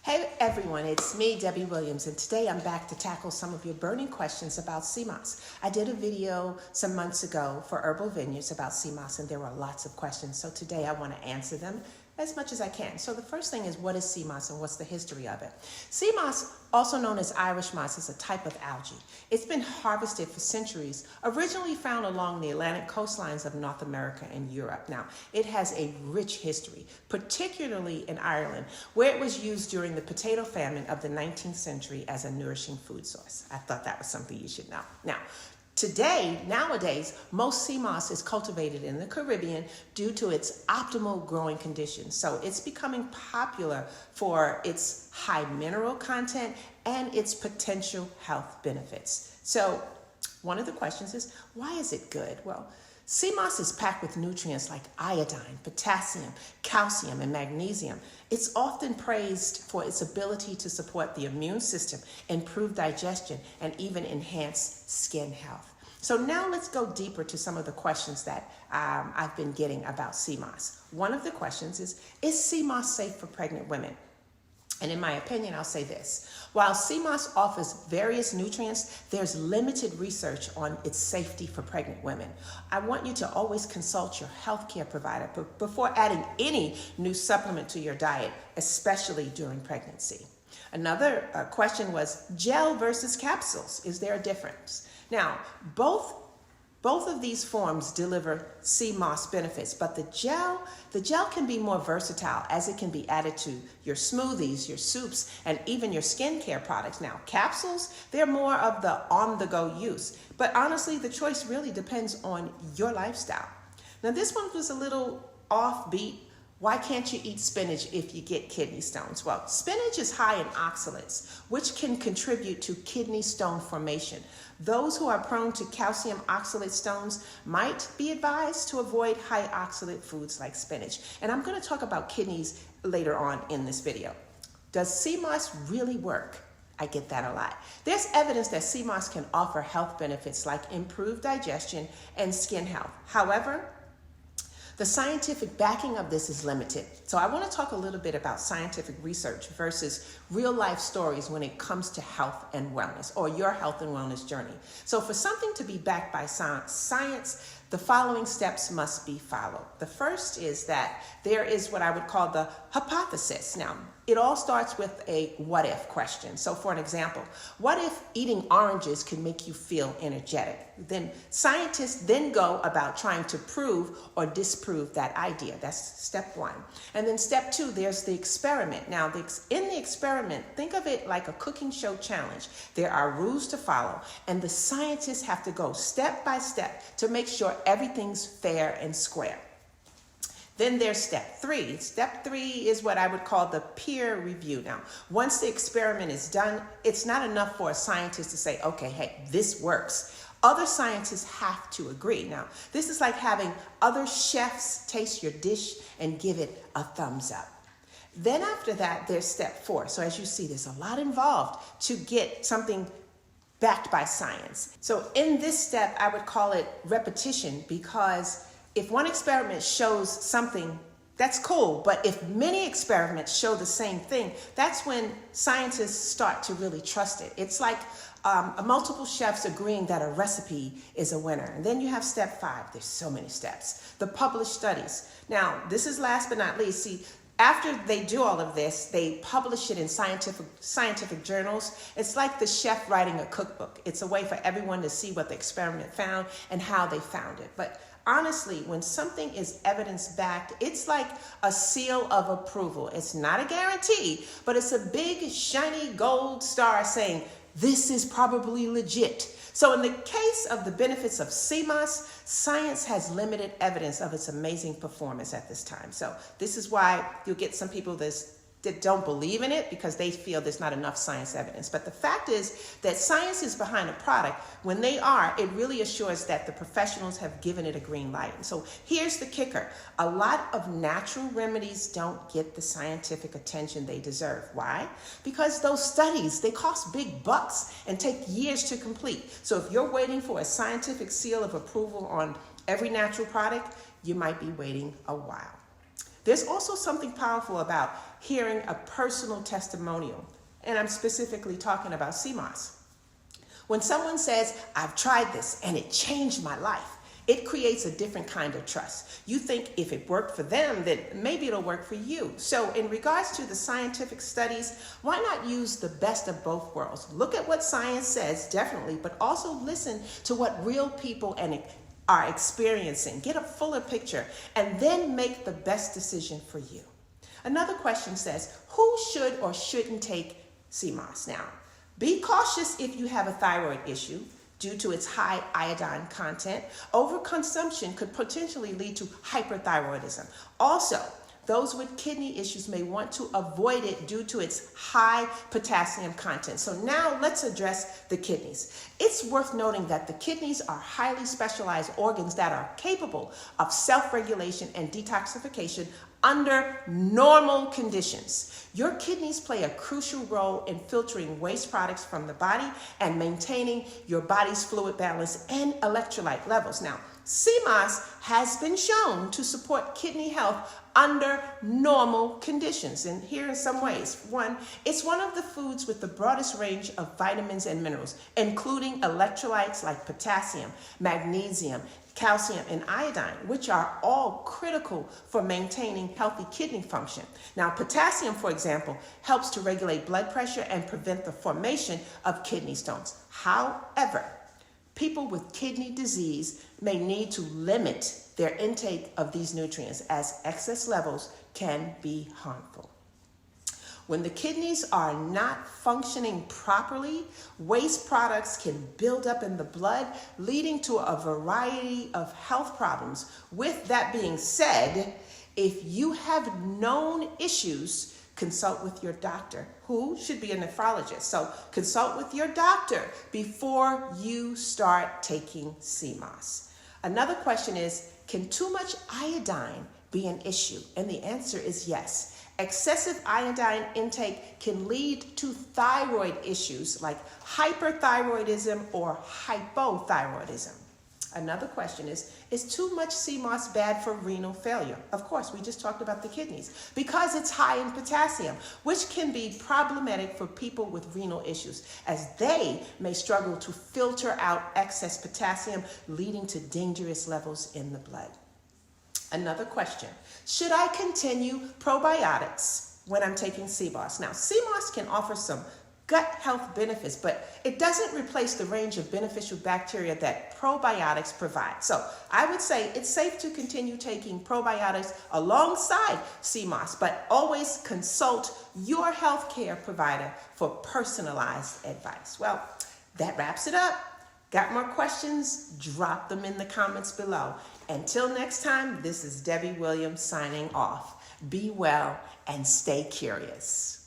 Hey everyone, it's me, Debbie Williams, and today I'm back to tackle some of your burning questions about seamoss. I did a video some months ago for Herbal Vineyards about seamoss, and there were lots of questions, so today I want to answer them as much as I can. So the first thing is, what is seamoss and what's the history of it? Seamoss, also known as Irish moss, is a type of algae. It's been harvested for centuries, originally found along the Atlantic coastlines of North America and Europe. Now, it has a rich history, particularly in Ireland, where it was used during the potato famine of the 19th century as a nourishing food source. I thought that was something you should know. Now, nowadays, most sea moss is cultivated in the Caribbean due to its optimal growing conditions. So it's becoming popular for its high mineral content and its potential health benefits. So one of the questions is, why is it good? Well, sea moss is packed with nutrients like iodine, potassium, calcium, and magnesium. It's often praised for its ability to support the immune system, improve digestion, and even enhance skin health. So now let's go deeper to some of the questions that I've been getting about sea moss. One of the questions is sea moss safe for pregnant women? And in my opinion, I'll say this. While sea moss offers various nutrients, there's limited research on its safety for pregnant women. I want you to always consult your healthcare provider before adding any new supplement to your diet, especially during pregnancy. Another question was gel versus capsules. Is there a difference? Now, both of these forms deliver sea moss benefits, but the gel can be more versatile as it can be added to your smoothies, your soups, and even your skincare products. Now, capsules, they're more of the on-the-go use, but honestly, the choice really depends on your lifestyle. Now, this one was a little offbeat. Why can't you eat spinach if you get kidney stones? Well, spinach is high in oxalates, which can contribute to kidney stone formation. Those who are prone to calcium oxalate stones might be advised to avoid high oxalate foods like spinach. And I'm going to talk about kidneys later on in this video. Does sea moss really work? I get that a lot. There's evidence that sea moss can offer health benefits like improved digestion and skin health. However, the scientific backing of this is limited. So I want to talk a little bit about scientific research versus real life stories when it comes to health and wellness, or your health and wellness journey. So for something to be backed by science, the following steps must be followed. The first is that there is what I would call the hypothesis. Now, it all starts with a what if question. So for an example, what if eating oranges can make you feel energetic? Then scientists then go about trying to prove or disprove that idea. That's step one. And then step two, there's the experiment. Now, in the experiment, think of it like a cooking show challenge. There are rules to follow, and the scientists have to go step by step to make sure everything's fair and square. Then there's step three. Step three is what I would call the peer review. Now, once the experiment is done, it's not enough for a scientist to say, okay, hey, this works. Other scientists have to agree. Now, this is like having other chefs taste your dish and give it a thumbs up. Then after that, there's step four. So as you see, there's a lot involved to get something backed by science. So in this step, I would call it repetition, because if one experiment shows something, that's cool. But if many experiments show the same thing, that's when scientists start to really trust it. It's like multiple chefs agreeing that a recipe is a winner. And then you have step five. There's so many steps. The published studies. Now, this is last but not least. See, after they do all of this, they publish it in scientific journals. It's like the chef writing a cookbook. It's a way for everyone to see what the experiment found and how they found it. But honestly, when something is evidence-backed, it's like a seal of approval. It's not a guarantee, but it's a big, shiny gold star saying, this is probably legit. So in the case of the benefits of sea moss, science has limited evidence of its amazing performance at this time. So this is why you'll get some people that don't believe in it because they feel there's not enough science evidence. But the fact is that science is behind a product. When they are, it really assures that the professionals have given it a green light. And so here's the kicker. A lot of natural remedies don't get the scientific attention they deserve. Why? Because those studies, they cost big bucks and take years to complete. So if you're waiting for a scientific seal of approval on every natural product, you might be waiting a while. There's also something powerful about hearing a personal testimonial, and I'm specifically talking about seamoss. When someone says, I've tried this and it changed my life, it creates a different kind of trust. You think if it worked for them, then maybe it'll work for you. So in regards to the scientific studies, why not use the best of both worlds? Look at what science says, definitely, but also listen to what real people are experiencing. Get a fuller picture and then make the best decision for you. Another question says, who should or shouldn't take seamoss? Now, be cautious if you have a thyroid issue due to its high iodine content. Overconsumption could potentially lead to hyperthyroidism. Also, those with kidney issues may want to avoid it due to its high potassium content. So now let's address the kidneys. It's worth noting that the kidneys are highly specialized organs that are capable of self-regulation and detoxification under normal conditions. Your kidneys play a crucial role in filtering waste products from the body and maintaining your body's fluid balance and electrolyte levels. Now, seamoss has been shown to support kidney health under normal conditions. And here are some ways. One, it's one of the foods with the broadest range of vitamins and minerals, including electrolytes like potassium, magnesium, calcium, and iodine, which are all critical for maintaining healthy kidney function. Now, potassium, for example, helps to regulate blood pressure and prevent the formation of kidney stones. However, people with kidney disease may need to limit their intake of these nutrients as excess levels can be harmful. When the kidneys are not functioning properly, waste products can build up in the blood, leading to a variety of health problems. With that being said, if you have known issues, consult with your doctor, who should be a nephrologist. So consult with your doctor before you start taking seamoss. Another question is, can too much iodine be an issue? And the answer is yes. Excessive iodine intake can lead to thyroid issues like hyperthyroidism or hypothyroidism. Another question is too much seamoss bad for renal failure? Of course, we just talked about the kidneys, because it's high in potassium, which can be problematic for people with renal issues, as they may struggle to filter out excess potassium, leading to dangerous levels in the blood. Another question, should I continue probiotics when I'm taking seamoss? Now, seamoss can offer some gut health benefits, but it doesn't replace the range of beneficial bacteria that probiotics provide. So I would say it's safe to continue taking probiotics alongside seamoss, but always consult your healthcare provider for personalized advice. Well, that wraps it up. Got more questions? Drop them in the comments below. Until next time, this is Debbie Williams signing off. Be well and stay curious.